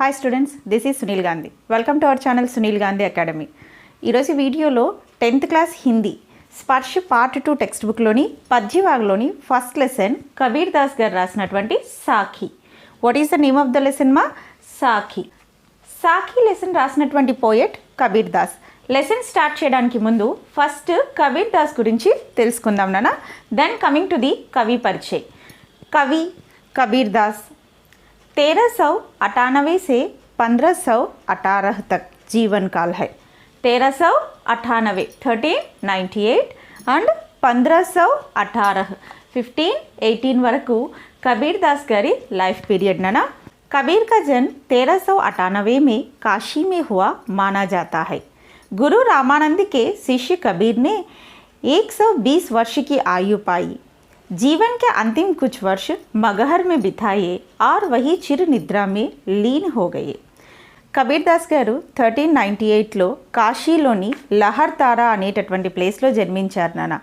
Hi students, this is Sunil Gandhi. Welcome to our channel Sunil Gandhi academy. ఈరోజు వీడియోలో 10th class Hindi Sparsh part 2 text బుక్లోని పద్యవాగ్లోని first lesson Kabir Das గారు రాసినటువంటి Sakhi. What is the name of the lesson మా? Sakhi. Sakhi lesson రాసినటువంటి poet Kabir Das. Lesson start చేయడానికి ముందు ఫస్ట్ కబీర్ దాస్ గురించి తెలుసుకుందాం నాన్న. దెన్ కమింగ్ టు ది కవి పరిచయ్. कवि कबीर दास 1398 से 1518 तक जीवन काल है. 1398 1398 అండ్ 1518 1518 వరకు कबीर दास गारी लाइफ पीरियड नाना. कबीर का जन्म 1398 में काशी में हुआ माना जाता है. गुरु रामानंद के शिष्य कबीर ने 120 वर्ष की आयु पाई. जीवन के अंतिम कुछ वर्ष मगहर में बिताए और वही चिर निद्रा में लीन हो गए. కబీర్ దాస్ గారు 1398లో కాశీలోని లహర్ తారా అనేటటువంటి ప్లేస్లో జన్మించారు నాన్న.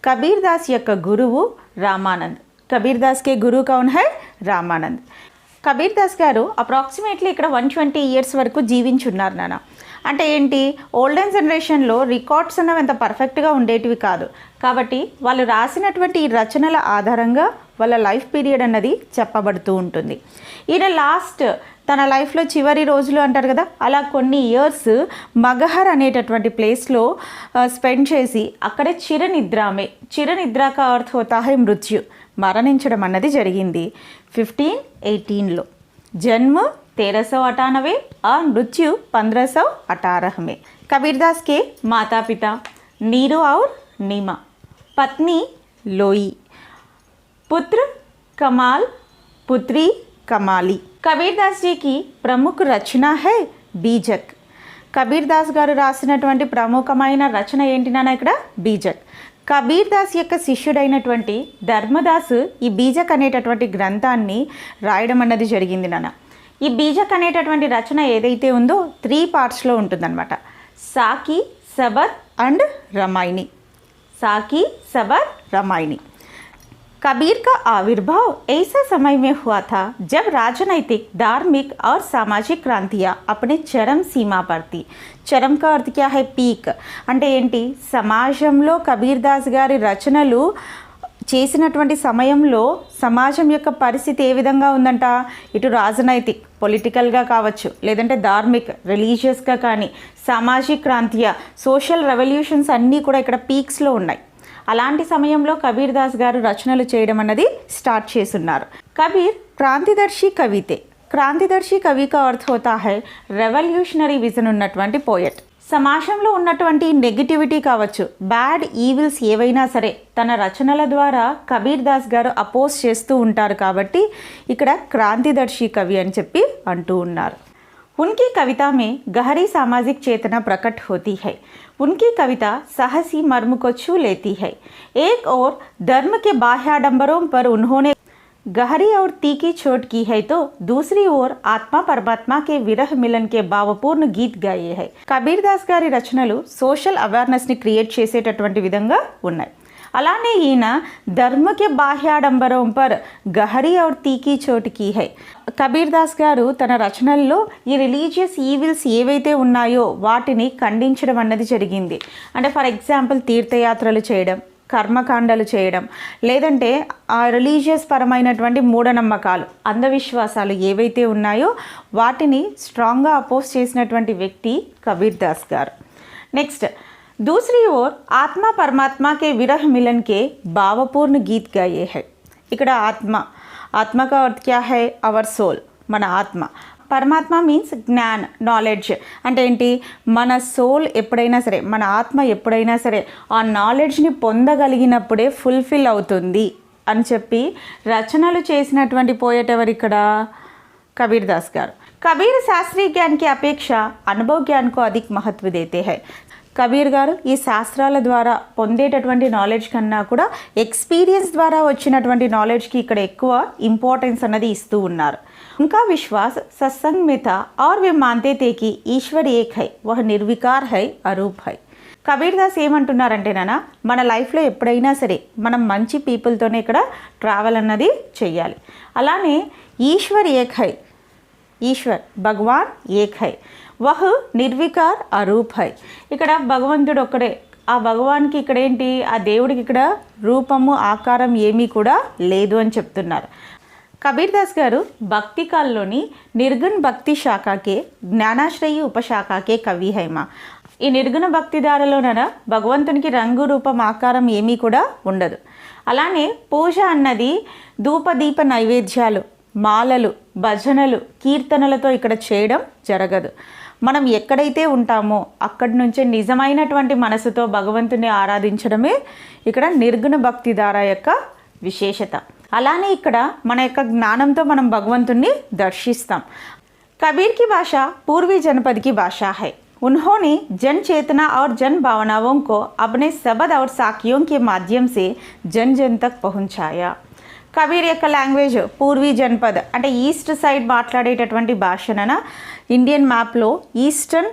కబీర్ దాస్ యొక్క గురువు రామానంద్. కబీర్ దాస్కే గురువు కౌన్ హై? రామానంద్. కబీర్ దాస్ గారు అప్రాక్సిమేట్లీ ఇక్కడ 120 ఇయర్స్ వరకు జీవించున్నారు నాన్న. అంటే ఏంటి, ఓల్డెన్ జనరేషన్లో రికార్డ్స్ అన్నవి అంత పర్ఫెక్ట్గా ఉండేటివి కాదు. కాబట్టి వాళ్ళు రాసినటువంటి ఈ రచనల ఆధారంగా వాళ్ళ లైఫ్ పీరియడ్ అన్నది చెప్పబడుతూ ఉంటుంది. ఈయన లాస్ట్ తన లైఫ్లో చివరి రోజులు అంటారు కదా, అలా కొన్ని ఇయర్స్ మగహర్ అనేటటువంటి ప్లేస్లో స్పెండ్ చేసి అక్కడే చిరనిద్రామే. చిరనిద్రాక అర్థ హోతా హై మృత్యు, మరణించడం అన్నది జరిగింది 1518లో. జన్మ 1398 और मृत्यु 1518 में. कबीर दास के माता पिता नीरू और नीमा, पत्नी लोई, पुत्र कमाल, पुत्री कमाली. कबीर दास जी की प्रमुख रचना है बीजक. కబీర్ దాస్ గారు రాసినటువంటి ప్రముఖమైన రచన ఏంటి నాన్న ఇక్కడ? బీజక్. కబీర్ దాస్ యొక్క శిష్యుడైనటువంటి ధర్మదాసు ఈ బీజక్ అనేటటువంటి గ్రంథాన్ని రాయడం అన్నది జరిగింది నాన్న. ఈ బీజక్ అనేటటువంటి రచన ఏదైతే ఉందో 3 పార్ట్స్లో ఉంటుందన్నమాట. సాకి, సబర్ అండ్ రమాయిని. साकी, सबर, रामायणी. कबीर का आविर्भाव ऐसा समय में हुआ था जब राजनैतिक, धार्मिक और सामाजिक क्रांतियाँ अपने चरम सीमा पर थी. चरम का अर्थ क्या है? पीक. అంటే ఏంటి, సమాజంలో కబీర్ దాస్ గారి రచనలు చేసినటువంటి సమయంలో సమాజం యొక్క పరిస్థితి ఏ విధంగా ఉందంట? ఇటు రాజనైతిక్, పొలిటికల్గా కావచ్చు, లేదంటే ధార్మిక్, రిలీజియస్గా కానీ, సామాజిక క్రాంతియ, సోషల్ రెవల్యూషన్స్ అన్నీ కూడా ఇక్కడ పీక్స్లో ఉన్నాయి. అలాంటి సమయంలో కబీర్ దాస్ గారు రచనలు చేయడం అన్నది స్టార్ట్ చేస్తున్నారు. కబీర్ క్రాంతిదర్శి కవితే. క్రాంతిదర్శి కవి కా అర్థ హోతా హై రెవల్యూషనరీ విజన్ ఉన్నటువంటి పోయట్. సమాజంలో ఉన్నటువంటి నెగిటివిటీ కావచ్చు, బ్యాడ్ ఈవిల్స్ ఏవైనా సరే తన రచనల ద్వారా కబీర్ దాస్ గారు అపోజ్ చేస్తూ ఉంటారు. కాబట్టి ఇక్కడ క్రాంతిదర్శి కవి అని చెప్పి అంటూ ఉన్నారు. उनकी कविता में गहरी सामाजिक चेतना प्रकट होती है. उनकी कविता साहसी मर्म को छू लेती है. एक और धर्म के बाह्याडंबरों पर उन्होंने गहरी और तीखी चोट की है, तो दूसरी ओर आत्मा परमात्मा के विरह मिलन के भावपूर्ण गीत गाये है. కబీర్ దాస్ గారి రచనలు సోషల్ అవేర్నెస్ని క్రియేట్ చేసేటటువంటి విధంగా ఉన్నాయి. అలానే ఈయన ధర్మకే బాహ్యాడంబరం పర్ గహరీ ఔర్ తీకీ చోటుకి హై. కబీర్ దాస్ గారు తన రచనల్లో ఈ రిలీజియస్ ఈవిల్స్ ఏవైతే ఉన్నాయో వాటిని ఖండించడం అన్నది జరిగింది. అంటే ఫర్ ఎగ్జాంపుల్ తీర్థయాత్రలు చేయడం, కర్మకాండలు చేయడం, లేదంటే ఆ రిలీజియస్ పరమైనటువంటి మూఢనమ్మకాలు, అంధవిశ్వాసాలు ఏవైతే ఉన్నాయో వాటిని స్ట్రాంగ్గా అపోజ్ చేసినటువంటి వ్యక్తి కబీర్ దాస్ గారు. నెక్స్ట్, दूसरी ओर आत्मा परमात्मा के विरह मिलन के भावपूर्ण गीत गाये है. ఇక్కడ ఆత్మ, ఆత్మ का अर्थ क्या है? అవర్ సోల్, మన ఆత్మ. పరమాత్మ మీన్స్ జ్ఞాన్, నాలెడ్జ్. అంటే ఏంటి, మన సోల్ ఎప్పుడైనా సరే, మన ఆత్మ ఎప్పుడైనా సరే ఆ నాలెడ్జ్ని పొందగలిగినప్పుడే ఫుల్ఫిల్ అవుతుంది అని చెప్పి రచనలు చేసినటువంటి పోయట్ ఎవరు ఇక్కడ? కబీర్ దాస్ గారు. కబీర్ శాస్త్రీయ ज्ञान की अपेक्षा अनुभव ज्ञान को अधिक महत्व देते हैं. కబీర్ గారు ఈ శాస్త్రాల ద్వారా పొందేటటువంటి నాలెడ్జ్ కన్నా కూడా ఎక్స్పీరియన్స్ ద్వారా వచ్చినటువంటి నాలెడ్జ్కి ఇక్కడ ఎక్కువ ఇంపార్టెన్స్ అన్నది ఇస్తూ ఉన్నారు. उनका विश्वास सत्संग में था और वे मानते थे कि ईश्वर एक है, वह निर्विकार है, अरूप है. కబీర్ దాస్ ఏమంటున్నారంటే నాన్న, మన లైఫ్లో ఎప్పుడైనా సరే మనం మంచి పీపుల్తోనే ఇక్కడ ట్రావెల్ అన్నది చెయ్యాలి. అలానే ఈశ్వర్ ఏక్ హై, ఈశ్వర్ భగవాన్ ఏక్ హై, వహ్ నిర్వికార్ అరూప్ హై. ఇక్కడ భగవంతుడు ఒక్కడే, ఆ భగవాన్కి ఇక్కడ ఏంటి, ఆ దేవుడికి ఇక్కడ రూపము ఆకారం ఏమీ కూడా లేదు అని చెప్తున్నారు. కబీర్ దాస్ గారు భక్తి కాల్లోని నిర్గుణ భక్తి శాఖకే జ్ఞానాశ్రయి ఉపశాఖకే కవి హైమా. ఈ నిర్గుణ భక్తి దారిలోన భగవంతునికి రంగు రూపం ఆకారం ఏమీ కూడా ఉండదు. అలానే పూజ అన్నది ధూపదీప నైవేద్యాలు, మాలలు, భజనలు, కీర్తనలతో ఇక్కడ చేయడం జరగదు. మనం ఎక్కడైతే ఉంటామో అక్కడి నుంచే నిజమైనటువంటి మనసుతో భగవంతుని ఆరాధించడమే ఇక్కడ నిర్గుణ భక్తి ధార యొక్క విశేషత. అలానే ఇక్కడ మన యొక్క జ్ఞానంతో మనం భగవంతుణ్ణి దర్శిస్తాం. कबीर की भाषा पूर्वी जनपद की भाषा है। उन्होंने जन चेतना और जन भावनाओं को अपने शब्द और साखियों के माध्यम से जन जन तक पहुंचाया। కబీర్ యొక్క లాంగ్వేజ్ పూర్వీ జనపద్ అంటే ఈస్ట్ సైడ్ మాట్లాడేటటువంటి భాషన ఇండియన్ మ్యాప్లో ఈస్టర్న్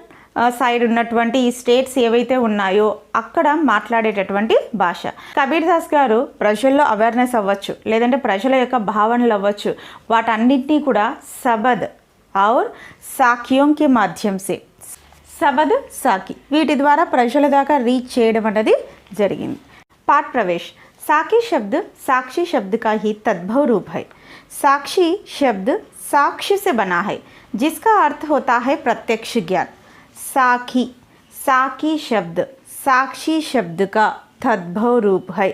సైడ్ ఉన్నటువంటి ఈ స్టేట్స్ ఏవైతే ఉన్నాయో అక్కడ మాట్లాడేటటువంటి భాష. కబీర్ దాస్ గారు ప్రజల్లో అవేర్నెస్ అవ్వచ్చు, లేదంటే ప్రజల యొక్క భావనలు అవ్వచ్చు, వాటన్నింటినీ కూడా సబద్ और సాఖియోं के माध्यम से సబద్ సాఖి వీటి ద్వారా ప్రజల దాకా రీచ్ చేయడం అనేది జరిగింది. पाठ प्रवेश। साखी शब्द साक्षी शब्द का ही तद्भव रूप है। साक्षी शब्द साक्ष्य से बना है जिसका अर्थ होता है प्रत्यक्ष ज्ञान। साखी साखी शब्द साक्षी शब्द का तद्भव रूप है।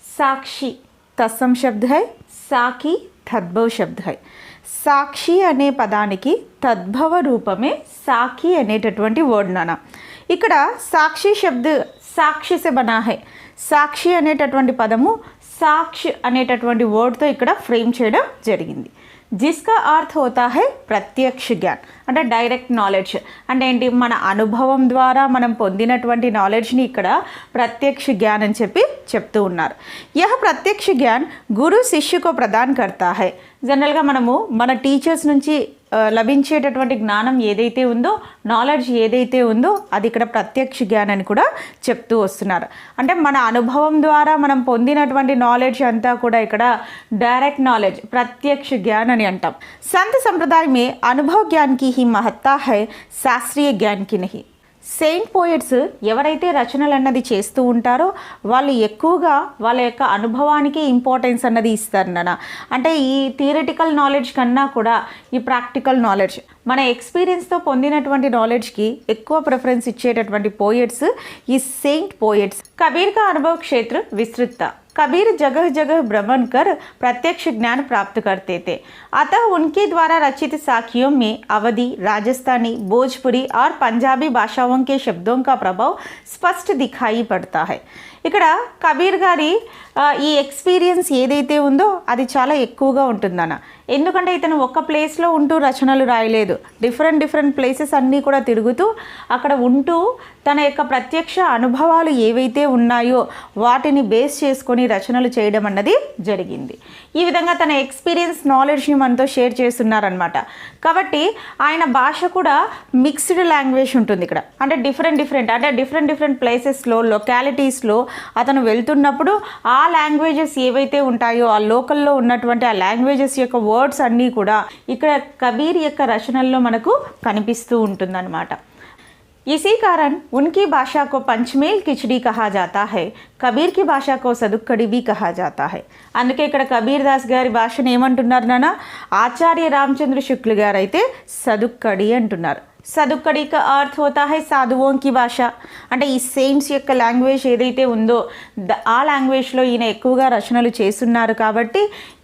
साक्षी तत्सम शब्द है, साखी तद्भव शब्द है. సాక్షి అనే పదానికి తద్భవ రూపమే సాఖి అనేటటువంటి వర్డ్ నానా. ఇక్కడ సాక్షి శబ్ద సాక్షి సే బనా హై, సాక్షి అనేటటువంటి పదము సాక్షి అనేటటువంటి వర్డ్తో ఇక్కడ ఫ్రేమ్ చేయడం జరిగింది. జిస్కా అర్థ్ హోతా హై ప్రత్యక్ష జ్ఞాన్ అంటే డైరెక్ట్ నాలెడ్జ్ అంటే ఏంటి, మన అనుభవం ద్వారా మనం పొందినటువంటి నాలెడ్జ్ని ఇక్కడ ప్రత్యక్ష జ్ఞాన్ అని చెప్తూ ఉన్నారు. యహ ప్రత్యక్ష జ్ఞాన్ గురు శిష్యుకో ప్రదాన్ కర్తా హై. జనరల్గా మనము మన టీచర్స్ నుంచి లభించేటటువంటి జ్ఞానం ఏదైతే ఉందో, నాలెడ్జ్ ఏదైతే ఉందో అది ఇక్కడ ప్రత్యక్ష జ్ఞానం అని కూడా చెప్తూ వస్తున్నారు. అంటే మన అనుభవం ద్వారా మనం పొందినటువంటి నాలెడ్జ్ అంతా కూడా ఇక్కడ డైరెక్ట్ నాలెడ్జ్ ప్రత్యక్ష జ్ఞానం అని అంటాం. సంత సంప్రదాయ మే అనుభవ జ్ఞాన్ కి హీ మహత్తా హై, శాస్త్రీయ జ్ఞాన్ కి నహీ. సెయింట్ పోయట్స్ ఎవరైతే రచనలు అన్నది చేస్తూ ఉంటారో వాళ్ళు ఎక్కువగా వాళ్ళ యొక్క అనుభవానికి ఇంపార్టెన్స్ అన్నది ఇస్తారు నాన్న. అంటే ఈ థియరిటికల్ నాలెడ్జ్ కన్నా కూడా ఈ ప్రాక్టికల్ నాలెడ్జ్ మన ఎక్స్పీరియన్స్తో పొందినటువంటి నాలెడ్జ్కి ఎక్కువ ప్రిఫరెన్స్ ఇచ్చేటటువంటి పోయట్స్ ఈ సెయింట్ పోయట్స్. కబీర్ का अनुभव क्षेत्र विस्तृत था। कबीर जगह जगह भ्रमण कर प्रत्यक्ष ज्ञान प्राप्त करते थे। अतः उनके द्वारा रचित साखियों में अवधी, राजस्थानी, भोजपुरी और पंजाबी भाषाओं के शब्दों का प्रभाव स्पष्ट दिखाई पड़ता है। ఇక్కడ కబీర్ గారి ఈ ఎక్స్పీరియన్స్ ఏదైతే ఉందో అది చాలా ఎక్కువగా ఉంటుందన్న. ఎందుకంటే ఇతను ఒక్క ప్లేస్లో ఉంటూ రచనలు రాయలేదు, డిఫరెంట్ ప్లేసెస్ అన్నీ కూడా తిరుగుతూ అక్కడ ఉంటూ తన యొక్క ప్రత్యక్ష అనుభవాలు ఏవైతే ఉన్నాయో వాటిని బేస్ చేసుకొని రచనలు చేయడం అన్నది జరిగింది. ఈ విధంగా తన ఎక్స్పీరియన్స్ నాలెడ్జ్ని మనతో షేర్ చేస్తున్నారనమాట. కాబట్టి ఆయన భాష కూడా మిక్స్డ్ లాంగ్వేజ్ ఉంటుంది ఇక్కడ. అంటే డిఫరెంట్ ప్లేసెస్లో, లొకాలిటీస్లో అతను వెళ్తున్నప్పుడు ఆ లాంగ్వేజెస్ ఏవైతే ఉంటాయో ఆ లోకల్లో ఉన్నటువంటి ఆ లాంగ్వేజెస్ యొక్క వర్డ్స్ అన్నీ కూడా ఇక్కడ కబీర్ యొక్క రచనల్లో మనకు కనిపిస్తూ ఉంటుందన్నమాట. इसी कारण उनकी भाषा को पंचमेल खिचड़ी कहा जाता है, कबीर की भाषा को सदुक्कड़ी भी कहा जाता है. అందుకే ఇక్కడ కబీర్ దాస్ గారి భాషను ఏమంటున్నారు నాన్న, ఆచార్య రామచంద్ర శుక్ల గారు అయితే సదుక్కడి అంటున్నారు. సదుక్కడి का अर्थ होता है సాధువోं की భాష. అంటే ఈ సెయింట్స్ యొక్క లాంగ్వేజ్ ఏదైతే ఉందో ఆ లాంగ్వేజ్లో ఈయన ఎక్కువగా రచనలు చేస్తున్నారు కాబట్టి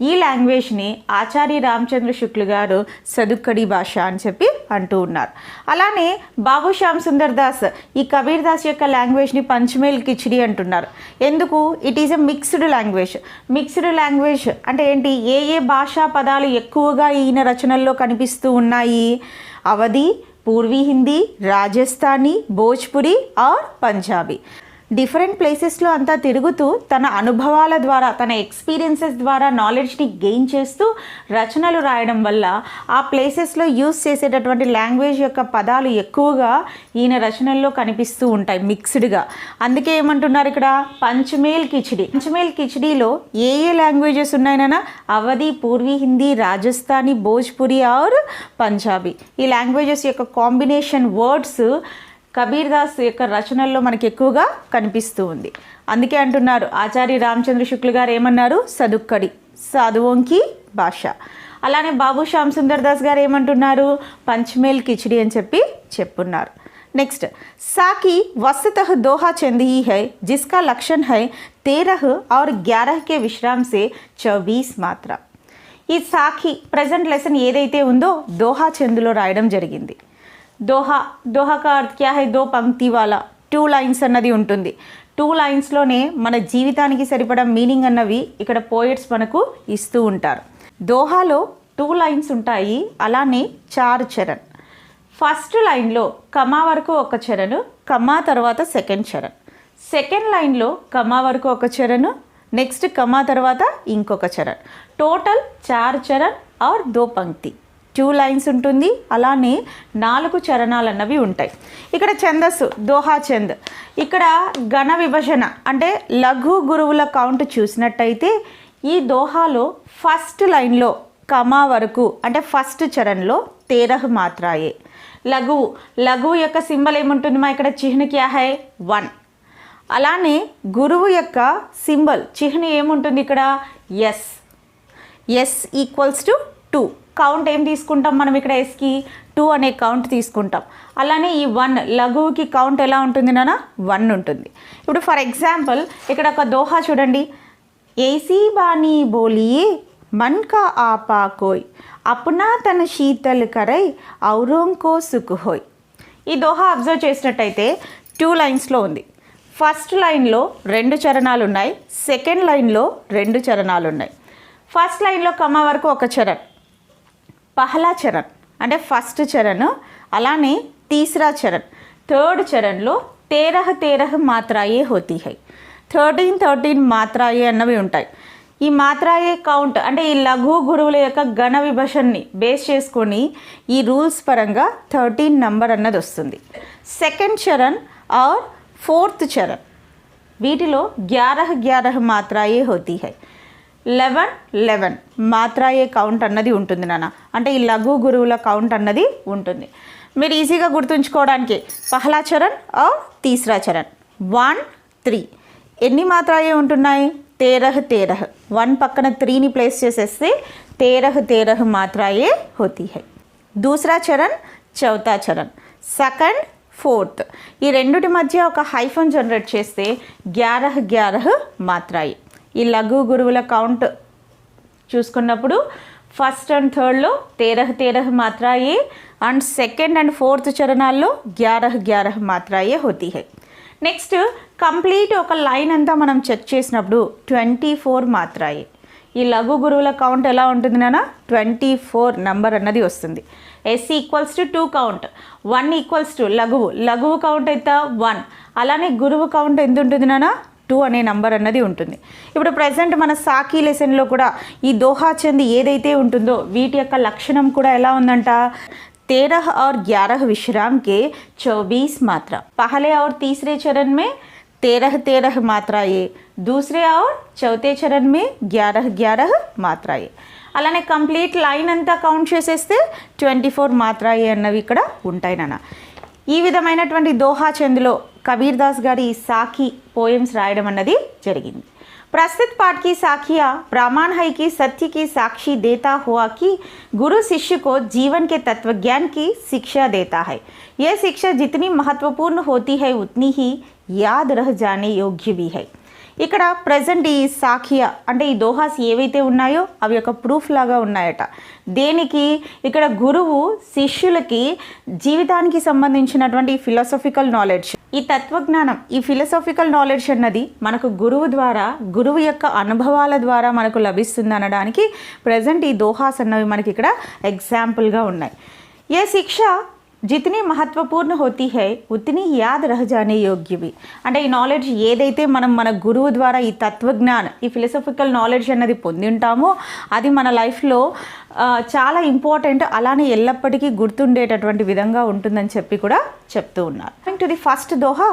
ఈ లాంగ్వేజ్ని ఆచార్య రామచంద్ర శుక్ల గారు సదుక్కడి భాష అని చెప్పి అంటూ ఉన్నారు. అలానే బాబు శ్యామ్ సుందర్ దాస్ ఈ కబీర్ దాస్ యొక్క లాంగ్వేజ్ని పంచమేల్ కిచిడి అంటున్నారు. ఎందుకు? It is a mixed language అంటే ఏంటి, ఏ భాషా పదాలు ఎక్కువగా ఈయన రచనల్లో కనిపిస్తూ ఉన్నాయి? అవధి, पूर्वी हिंदी, राजस्थानी, भोजपुरी और पंजाबी. డిఫరెంట్ ప్లేసెస్లో అంతా తిరుగుతూ తన అనుభవాల ద్వారా తన ఎక్స్పీరియన్సెస్ ద్వారా నాలెడ్జ్ని గెయిన్ చేస్తూ రచనలు రాయడం వల్ల ఆ ప్లేసెస్లో యూస్ చేసేటటువంటి లాంగ్వేజ్ యొక్క పదాలు ఎక్కువగా ఈయన రచనల్లో కనిపిస్తూ ఉంటాయి మిక్స్డ్గా. అందుకే ఏమంటున్నారు ఇక్కడ పంచమేల్ కిచిడి. పంచమేల్ కిచిడిలో ఏ లాంగ్వేజెస్ ఉన్నాయన్నా అవధి, పూర్వీ హిందీ, రాజస్థానీ, భోజ్పురి ఆర్ పంజాబీ. ఈ లాంగ్వేజెస్ యొక్క కాంబినేషన్ వర్డ్స్ కబీర్ దాస్ యొక్క రచనల్లో మనకి ఎక్కువగా కనిపిస్తూ ఉంది. అందుకే అంటున్నారు ఆచార్య రామచంద్ర శుక్ల గారు ఏమన్నారు, సదుక్కడి సాధువోంకి భాష. అలానే బాబు శ్యామ్ సుందర్ దాస్ గారు ఏమంటున్నారు, పంచమేల్ కిచిడి అని చెప్పి చెప్పున్నారు. నెక్స్ట్, साकी वस्तुतः दोहा चंद ही है जिसका लक्षण है 13 और 11 के विश्राम से 24 मात्रा. ఈ సాకి ప్రజెంట్ లెసన్ ఏదైతే ఉందో దోహా చందులో రాయడం జరిగింది. दोहा का अर्थ क्या है, 2 पंक्ति वाला 2 లైన్స్ అన్నది ఉంటుంది. 2 లైన్స్లోనే మన జీవితానికి సరిపడా మీనింగ్ అన్నవి ఇక్కడ పోయిట్స్ మనకు ఇస్తూ ఉంటారు. దోహాలో 2 లైన్స్ ఉంటాయి, అలానే 4 చరణ్. ఫస్ట్ లైన్లో కమా వరకు ఒక చరణ్, కమా తర్వాత సెకండ్ చరణ్. సెకండ్ లైన్లో కమా వరకు ఒక చరణ్, నెక్స్ట్ కమా తర్వాత ఇంకొక చరణ్. టోటల్ 4 చరణ్ ఆర్ 2 పంక్తి. 2 లైన్స్ ఉంటుంది, అలానే 4 చరణాలు అన్నవి ఉంటాయి. ఇక్కడ ఛందస్సు దోహా చంద్. ఇక్కడ గణ విభజన అంటే లఘు గురువుల కౌంట్ చూసినట్టయితే ఈ దోహాలో ఫస్ట్ లైన్లో కమా వరకు అంటే ఫస్ట్ చరణ్లో 13 మాత్రాయే. లఘువు యొక్క సింబల్ ఏముంటుంది మా ఇక్కడ, చిహ్న క్యా హై 1. అలానే గురువు యొక్క సింబల్ చిహ్న ఏముంటుంది ఇక్కడ, ఎస్ ఈక్వల్స్ టు 2. కౌంట్ ఏం తీసుకుంటాం మనం ఇక్కడ, ఎస్కి 2 అనే కౌంట్ తీసుకుంటాం. అలానే ఈ 1 లఘువుకి కౌంట్ ఎలా ఉంటుంది నాన్న, 1 ఉంటుంది. ఇప్పుడు ఫర్ ఎగ్జాంపుల్ ఇక్కడ ఒక దోహా చూడండి, ఏసీ బానీ బోలియే మన్ కా ఆపా కోయ్ అప్నా తన శీతల్ కరై ఔరోం కో సుఖ్ హోయ్. ఈ దోహా అబ్జర్వ్ చేసినట్టయితే 2 లైన్స్లో ఉంది. ఫస్ట్ లైన్లో 2 చరణాలు ఉన్నాయి, సెకండ్ లైన్లో 2 చరణాలు ఉన్నాయి. ఫస్ట్ లైన్లో కమా వరకు ఒక చరణ్, పహలా చరణ్ అంటే ఫస్ట్ చరణ్, అలానే తీసరా చరణ్. థర్డ్ చరణ్లో 13 మాత్రాయే హోతీ హై. 13 మాత్రాయే అన్నవి ఉంటాయి. ఈ మాత్రాయే కౌంట్ అంటే ఈ లఘు గురువుల యొక్క గణ విభజనని బేస్ చేసుకొని ఈ రూల్స్ పరంగా 13 నంబర్ అన్నది వస్తుంది. Second Charan or fourth Charan వీటిలో 11 మాత్రాయే హోతీ హై. 11 మాత్రాయే కౌంట్ అన్నది ఉంటుంది నాన్న. అంటే ఈ లఘు గురువుల కౌంట్ అన్నది ఉంటుంది. మీరు ఈజీగా గుర్తుంచుకోవడానికి పహలా చరణ్ ఆర్ తీసరా చరణ్ 1 3 ఎన్ని మాత్రాయే ఉంటున్నాయి, 13. 1 పక్కన 3ని ప్లేస్ చేసేస్తే 13 మాత్రాయే హోతీ హై. దూసరా చరణ్, చౌతా చరణ్, సెకండ్, ఫోర్త్ ఈ రెండుటి మధ్య ఒక హైఫన్ జనరేట్ చేస్తే 11 మాత్రాయే. ఈ లఘు గురువుల కౌంట్ చూసుకున్నప్పుడు ఫస్ట్ అండ్ థర్డ్లో 13 మాత్రాయే అండ్ సెకండ్ అండ్ ఫోర్త్ చరణాల్లో 11 మాత్రాయే హోతీ హై. నెక్స్ట్ కంప్లీట్ ఒక లైన్ అంతా మనం చెక్ చేసినప్పుడు 24 మాత్రాయే. ఈ లఘు గురువుల కౌంట్ ఎలా ఉంటుంది నాన్న, 24 నంబర్ అన్నది వస్తుంది. S equals to 2 count, 1 equals to లఘువు కౌంట్ అయితే 1, అలానే గురువు కౌంట్ ఎంత ఉంటుంది నాన్న, 2 అనే నంబర్ అన్నది ఉంటుంది. ఇప్పుడు ప్రజెంట్ మన సాకి లెసన్లో కూడా ఈ దోహా చంద్ ఏదైతే ఉంటుందో వీటి యొక్క లక్షణం కూడా ఎలా ఉందంట, 13 और 11 विश्राम के 24 मात्रा. पहले और तीसरे चरण में 13 मात्राएं, दूसरे और चौथे चरण में 11 మాత్రాయే. అలానే కంప్లీట్ లైన్ అంతా కౌంట్ చేసేస్తే 24 మాత్రాయే అన్నవి ఇక్కడ ఉంటాయి నాన్న. ఈ విధమైనటువంటి దోహా చంద్లో కబీర్ దాస్ గారి సాకి పోయమ్స్ రాయడం అన్నది జరిగింది. प्रस्तुत पाठ की साखियाँ प्रमाण है कि सत्य की साक्षी देता हुआ कि गुरु शिष्य को जीवन के तत्वज्ञान की शिक्षा देता है. यह शिक्षा जितनी महत्वपूर्ण होती है उतनी ही याद रह जाने योग्य भी है. ఇక్కడ ప్రజెంట్ ఈ సాఖియా అంటే ఈ దోహాస్ ఏవైతే ఉన్నాయో అవి ఒక ప్రూఫ్ లాగా ఉన్నాయట. దేనికి, ఇక్కడ గురువు శిష్యులకి జీవితానికి సంబంధించినటువంటి ఫిలాసఫికల్ నాలెడ్జ్, ఈ తత్వజ్ఞానం, ఈ ఫిలాసఫికల్ నాలెడ్జ్ అన్నది మనకు గురువు ద్వారా, గురువు యొక్క అనుభవాల ద్వారా మనకు లభిస్తుంది అనడానికి ప్రజెంట్ ఈ దోహాస్ అన్నవి మనకి ఇక్కడ ఎగ్జాంపుల్గా ఉన్నాయి. ఏ శిక్ష जितनी महत्वपूर्ण होती है उतनी याद रह जाने योग्य भी అంటే ఈ నాలెడ్జ్ ఏదైతే మనం మన గురువు ద్వారా ఈ తత్వజ్ఞాన్ ఈ ఫిలసాఫికల్ నాలెడ్జ్ అన్నది పొంది ఉంటామో అది మన లైఫ్లో చాలా ఇంపార్టెంట్, అలానే ఎల్లప్పటికీ గుర్తుండేటటువంటి విధంగా ఉంటుందని చెప్పి కూడా చెప్తూ ఉన్నారు. Coming to the first Doha,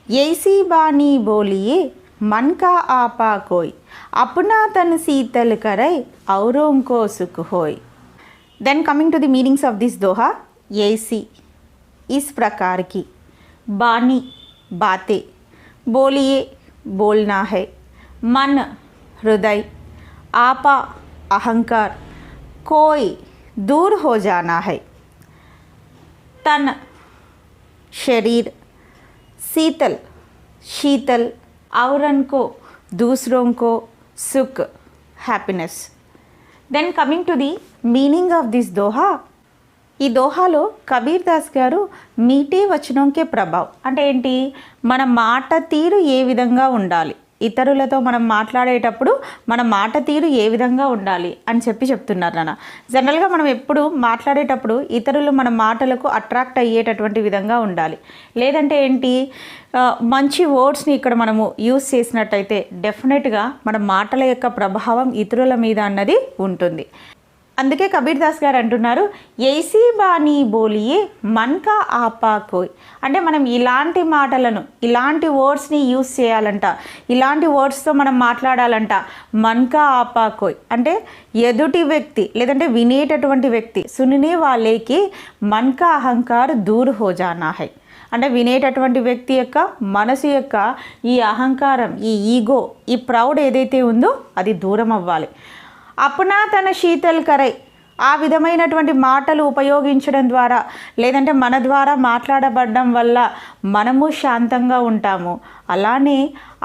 ऐसी बानी बोलिए मन का आपा कोई अपना तन शीतल करे औरों को सुख होय. Then coming to the meanings of this doha, ऐसी इस प्रकार की, बानी बातें, बोलिए बोलना है, मन हृदय, आपा अहंकार, कोई दूर हो जाना है, तन शरीर, शीतल शीतल, औरन को दूसरों को सुख happiness. Then coming to the meaning of this doha, ఈ దోహాలో కబీర్ దాస్ గారు మీటే వచనంకే ప్రభావ్ అంటే ఏంటి, మన మాట తీరు ఏ విధంగా ఉండాలి, ఇతరులతో మనం మాట్లాడేటప్పుడు మన మాట తీరు ఏ విధంగా ఉండాలి అని చెప్తున్నారు నాన్న. జనరల్గా మనం ఎప్పుడు మాట్లాడేటప్పుడు ఇతరులు మన మాటలకు అట్రాక్ట్ అయ్యేటటువంటి విధంగా ఉండాలి. లేదంటే ఏంటి, మంచి వర్డ్స్ని ఇక్కడ మనము యూస్ చేసినట్టయితే డెఫినెట్గా మన మాటల యొక్క ప్రభావం ఇతరుల మీద అన్నది ఉంటుంది. అందుకే కబీర్ దాస్ గారు అంటున్నారు, ఏసీ బానీ బోలియే మన్ కా ఆపా కోయ్ అంటే మనం ఇలాంటి మాటలను ఇలాంటి వర్డ్స్ని యూస్ చేయాలంట, ఇలాంటి వర్డ్స్తో మనం మాట్లాడాలంట. మన్ కా ఆపా కోయ్ అంటే ఎదుటి వ్యక్తి లేదంటే వినేటటువంటి వ్యక్తి, సునినే వాళ్ళకి మన్ కా అహంకార్ దూర్ హో జానా హై అంటే వినేటటువంటి వ్యక్తి యొక్క మనసు యొక్క ఈ అహంకారం, ఈ ఈగో, ఈ ప్రౌడ్ ఏదైతే ఉందో అది దూరం అవ్వాలి. అప్నా తన శీతల్ కరై ఆ విధమైనటువంటి మాటలు ఉపయోగించడం ద్వారా లేదంటే మన ద్వారా మాట్లాడబడడం వల్ల మనము శాంతంగా ఉంటాము. అలానే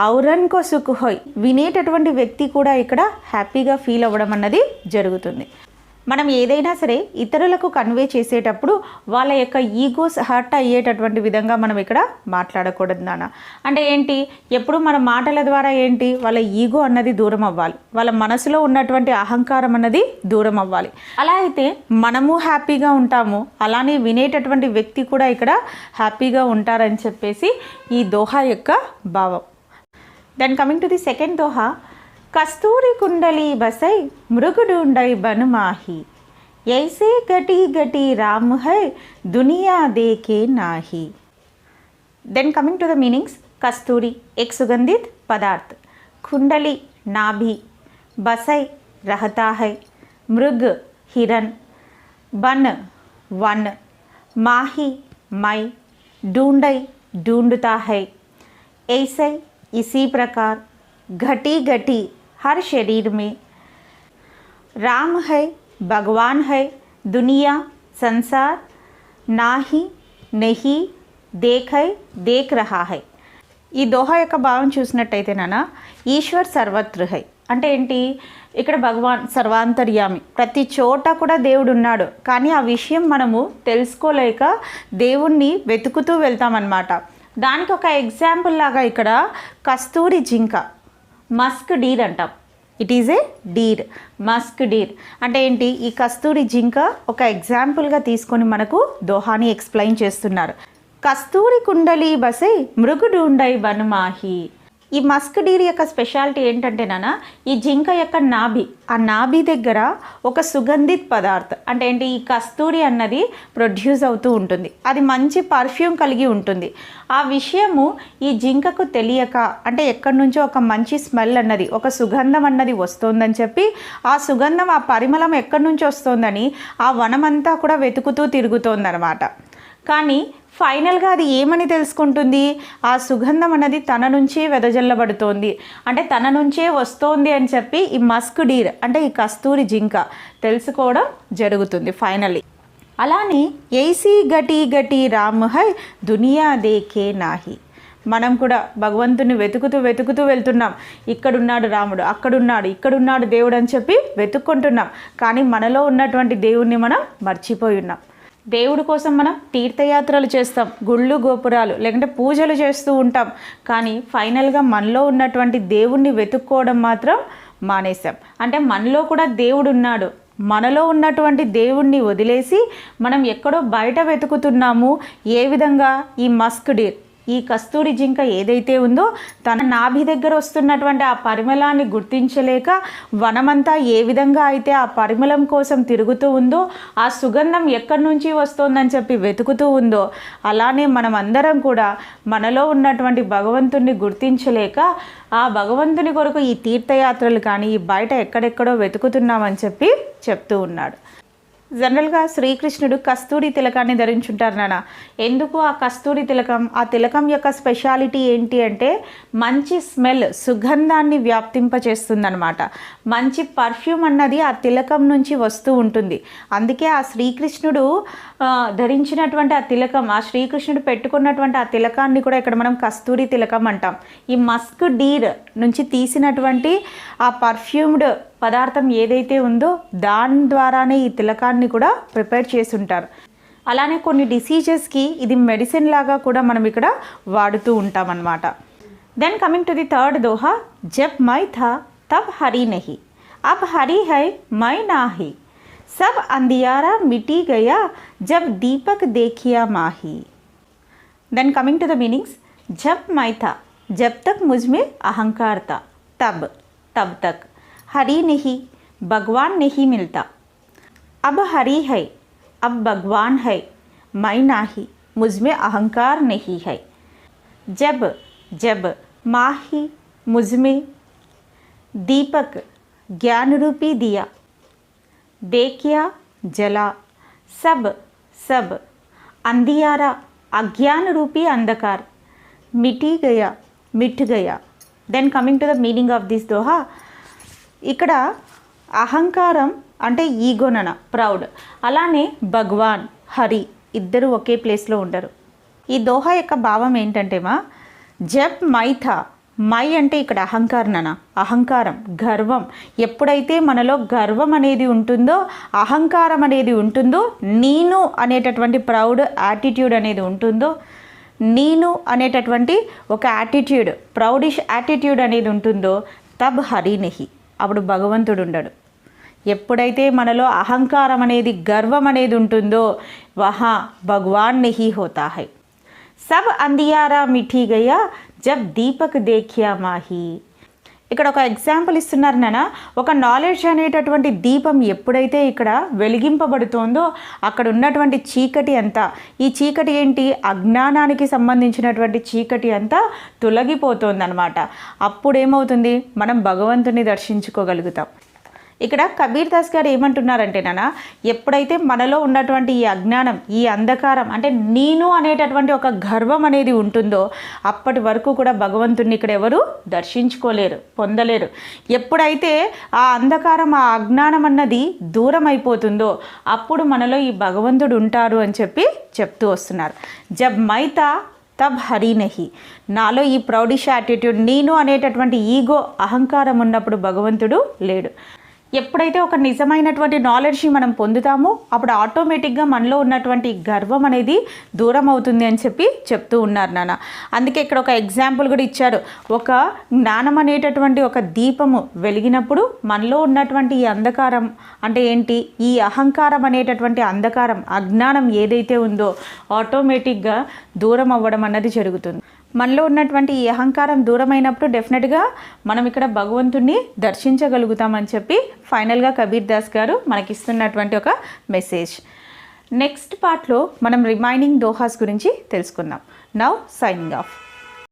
ఔరన్కో సుఖ్ హోయ్ వినేటటువంటి వ్యక్తి కూడా ఇక్కడ హ్యాపీగా ఫీల్ అవ్వడం అన్నది జరుగుతుంది. మనం ఏదైనా సరే ఇతరులకు కన్వే చేసేటప్పుడు వాళ్ళ యొక్క ఈగోస్ హర్ట్ అయ్యేటటువంటి విధంగా మనం ఇక్కడ మాట్లాడకూడదు నాన్న. అంటే ఏంటి, ఎప్పుడు మన మాటల ద్వారా ఏంటి వాళ్ళ ఈగో అన్నది దూరం అవ్వాలి, వాళ్ళ మనసులో ఉన్నటువంటి అహంకారం అన్నది దూరం అవ్వాలి. అలా అయితే మనము హ్యాపీగా ఉంటాము, అలానే వినేటటువంటి వ్యక్తి కూడా ఇక్కడ హ్యాపీగా ఉంటారని చెప్పేసి ఈ దోహా యొక్క భావం. Then coming to the second doha, कस्तूरी कुंडली बसई मृग ढूंढई बन माही ऐसे गटी गटी राम है दुनिया देखे नाही. Then coming to the meanings, कस्तूरी एक सुगंधित पदार्थ, कुंडली नाभि, बसई रहता है, मृग हिरन, बन वन, माही मई, ढूंढई ढूंढता है, ऐसे इसी प्रकार, घटी घटी हर शरीर में, राम है भगवान है, दुनिया संसार नाही नहीं देख है देख रहा है. ఈ దోహా యొక్క భావం చూసినట్టయితే నాన్న, ఈశ్వర్ సర్వత్ర హై అంటే ఏంటి, ఇక్కడ భగవాన్ సర్వాంతర్యామి, ప్రతి చోట కూడా దేవుడు ఉన్నాడు. కానీ ఆ విషయం మనము తెలుసుకోలేక దేవుణ్ణి వెతుకుతూ వెళ్తామన్నమాట. దానికి ఒక ఎగ్జాంపుల్ లాగా ఇక్కడ కస్తూరి జింక, మస్క్ డీర్ అంటాం. It is a deer, musk deer అంటే ఏంటి, ఈ కస్తూరి జింక ఒక ఎగ్జాంపుల్గా తీసుకొని మనకు దోహాని ఎక్స్ప్లెయిన్ చేస్తున్నారు. కస్తూరి కుండలి బసై మృగు ఢూండై బనుమాహి. ఈ మస్క్ డీర్ యొక్క స్పెషాలిటీ ఏంటంటే నాన్న, ఈ జింక యొక్క నాభి, ఆ నాభి దగ్గర ఒక సుగంధిత్ పదార్థ అంటే ఏంటి, ఈ కస్తూరి అన్నది ప్రొడ్యూస్ అవుతూ ఉంటుంది. అది మంచి పర్ఫ్యూమ్ కలిగి ఉంటుంది. ఆ విషయము ఈ జింకకు తెలియక అంటే ఎక్కడి నుంచో ఒక మంచి స్మెల్ అన్నది, ఒక సుగంధం అన్నది వస్తుందని చెప్పి ఆ సుగంధం, ఆ పరిమళం ఎక్కడి నుంచి వస్తుందని ఆ వనమంతా కూడా వెతుకుతూ తిరుగుతోందనమాట. కానీ ఫైనల్గా అది ఏమని తెలుసుకుంటుంది, ఆ సుగంధం అనేది తన నుంచే వెదజల్లబడుతోంది, అంటే తన నుంచే వస్తోంది అని చెప్పి ఈ మస్క్ డీర్ అంటే ఈ కస్తూరి జింక తెలుసుకోవడం జరుగుతుంది ఫైనల్లీ. అలానే ఏసీ గటి గటి రామ్ హై దునియా దేఖే నాహి. మనం కూడా భగవంతుని వెతుకుతూ వెతుకుతూ వెళ్తున్నాం. ఇక్కడున్నాడు రాముడు, అక్కడున్నాడు, ఇక్కడున్నాడు దేవుడు అని చెప్పి వెతుక్కుంటున్నాం. కానీ మనలో ఉన్నటువంటి దేవుణ్ణి మనం మర్చిపోయి ఉన్నాం. దేవుడి కోసం మనం తీర్థయాత్రలు చేస్తాం, గుళ్ళు గోపురాలు లేకుంటే పూజలు చేస్తూ ఉంటాం. కానీ ఫైనల్గా మనలో ఉన్నటువంటి దేవుణ్ణి వెతుక్కోవడం మాత్రం మానేసాం. అంటే మనలో కూడా దేవుడు ఉన్నాడు, మనలో ఉన్నటువంటి దేవుణ్ణి వదిలేసి మనం ఎక్కడో బయట వెతుకుతున్నాము. ఏ విధంగా? ఈ మస్క్ డీర్, ఈ కస్తూరి జింక ఏదైతే ఉందో తన నాభి దగ్గర వస్తున్నటువంటి ఆ పరిమళాన్ని గుర్తించలేక వనమంతా ఏ విధంగా అయితే ఆ పరిమళం కోసం తిరుగుతూ ఉందో, ఆ సుగంధం ఎక్కడి నుంచి వస్తోందని చెప్పి వెతుకుతూ ఉందో, అలానే మనం అందరం కూడా మనలో ఉన్నటువంటి భగవంతుణ్ణి గుర్తించలేక ఆ భగవంతుని కొరకు ఈ తీర్థయాత్రలు కానీ ఈ బయట ఎక్కడెక్కడో వెతుకుతున్నామని చెప్పి చెప్తూ ఉన్నాడు. జనరల్గా శ్రీకృష్ణుడు కస్తూరి తిలకాన్ని ధరించుంటారు నాన్న. ఎందుకు ఆ కస్తూరి తిలకం? ఆ తిలకం యొక్క స్పెషాలిటీ ఏంటి అంటే మంచి స్మెల్, సుగంధాన్ని వ్యాప్తింపచేస్తుందన్నమాట. మంచి పర్ఫ్యూమ్ అన్నది ఆ తిలకం నుంచి వస్తూ ఉంటుంది. అందుకే ఆ శ్రీకృష్ణుడు ధరించినటువంటి ఆ తిలకం, ఆ శ్రీకృష్ణుడు పెట్టుకున్నటువంటి ఆ తిలకాన్ని కూడా ఇక్కడ మనం కస్తూరి తిలకం అంటాం. ఈ మస్క్ డీర్ నుంచి తీసినటువంటి ఆ పర్ఫ్యూమ్డ్ పదార్థం ఏదైతే ఉందో దాని ద్వారానే ఈ తిలకాన్ని కూడా ప్రిపేర్ చేసి ఉంటారు. అలానే కొన్ని డిసీజెస్కి ఇది మెడిసిన్ లాగా కూడా మనం ఇక్కడ వాడుతూ ఉంటాం అన్నమాట. Then coming to the third doha, జబ్ మై థా తబ్ హరి నహి, అబ్ హరి హై మై నాహి, सब अंधियारा मिटी गया जब दीपक देखिया माही. Then coming to the meanings, जब मैं था जब तक मुझ में अहंकार था, तब तक हरि नहीं भगवान नहीं मिलता, अब हरि है अब भगवान है, मैं नाही मुझ में अहंकार नहीं है, जब माही मुझ में दीपक ज्ञान रूपी दिया, देखिया जला सब अंधियारा अज्ञान रूपी अंधकार मिट गया. Then coming to the meaning of this doha, ఇక్కడ అహంకారం అంటే ఈగోనన, ప్రౌడ్. అలానే భగవాన్, హరి ఇద్దరు ఒకే ప్లేస్లో ఉండరు. ఈ దోహా యొక్క భావం ఏంటంటే జబ్ మైథా, మై అంటే ఇక్కడ అహంకారణ, అహంకారం, గర్వం. ఎప్పుడైతే మనలో గర్వం అనేది ఉంటుందో, అహంకారం అనేది ఉంటుందో, నేను అనేటటువంటి ప్రౌడ్ యాటిట్యూడ్ అనేది ఉంటుందో, నేను అనేటటువంటి ఒక యాటిట్యూడ్, ప్రౌడిష్ యాటిట్యూడ్ అనేది ఉంటుందో, తబ్ హరి నహి, అప్పుడు భగవంతుడు ఉండడు. ఎప్పుడైతే మనలో అహంకారం అనేది, గర్వం అనేది ఉంటుందో, వహా భగవాన్ నహి హోతా హై. సబ్ అంధియారా మిఠీ గయా జబ్ దీపక్ దేఖ్యా మాహి. ఇక్కడ ఒక ఎగ్జాంపుల్ ఇస్తున్నారు నాన్న. ఒక నాలెడ్జ్ అనేటటువంటి దీపం ఎప్పుడైతే ఇక్కడ వెలిగింపబడుతోందో అక్కడ ఉన్నటువంటి చీకటి అంతా, ఈ చీకటి ఏంటి? అజ్ఞానానికి సంబంధించినటువంటి చీకటి అంతా తొలగిపోతుందన్నమాట. అప్పుడేమవుతుంది? మనం భగవంతుని దర్శించుకోగలుగుతాం. ఇక్కడ కబీర్ దాస్ గారు ఏమంటున్నారంటే ఎప్పుడైతే మనలో ఉన్నటువంటి ఈ అజ్ఞానం, ఈ అంధకారం అంటే నేను అనేటటువంటి ఒక గర్వం అనేది ఉంటుందో అప్పటి వరకు కూడా భగవంతుడిని ఇక్కడ ఎవరు దర్శించుకోలేరు, పొందలేరు. ఎప్పుడైతే ఆ అంధకారం, ఆ అజ్ఞానం అన్నది దూరం అయిపోతుందో అప్పుడు మనలో ఈ భగవంతుడు ఉంటారు అని చెప్పి చెప్తూ వస్తున్నారు. జబ్ మైతా తబ్ హరి నహి, నాలో ఈ ప్రౌడిష్ యాటిట్యూడ్, నేను అనేటటువంటి ఈగో, అహంకారం ఉన్నప్పుడు భగవంతుడు లేడు. ఎప్పుడైతే ఒక నిజమైనటువంటి నాలెడ్జ్ని మనం పొందుతామో అప్పుడు ఆటోమేటిక్గా మనలో ఉన్నటువంటి గర్వం అనేది దూరం అవుతుంది అని చెప్పి చెప్తూ ఉన్నారు నాన్న. అందుకే ఇక్కడ ఒక ఎగ్జాంపుల్ కూడా ఇచ్చారు. ఒక జ్ఞానం అనేటటువంటి ఒక దీపము వెలిగినప్పుడు మనలో ఉన్నటువంటి ఈ అంధకారం అంటే ఏంటి? ఈ అహంకారం అనేటటువంటి అంధకారం, అజ్ఞానం ఏదైతే ఉందో ఆటోమేటిక్గా దూరం అవ్వడం అన్నది జరుగుతుంది. మనలో ఉన్నటువంటి ఈ అహంకారం దూరమైనప్పుడు డెఫినెట్గా మనం ఇక్కడ భగవంతుణ్ణి దర్శించగలుగుతామని చెప్పి ఫైనల్గా కబీర్ దాస్ గారు మనకిస్తున్నటువంటి ఒక మెసేజ్. నెక్స్ట్ పార్ట్లో మనం రిమైనింగ్ దోహాస్ గురించి తెలుసుకుందాం. Now signing off.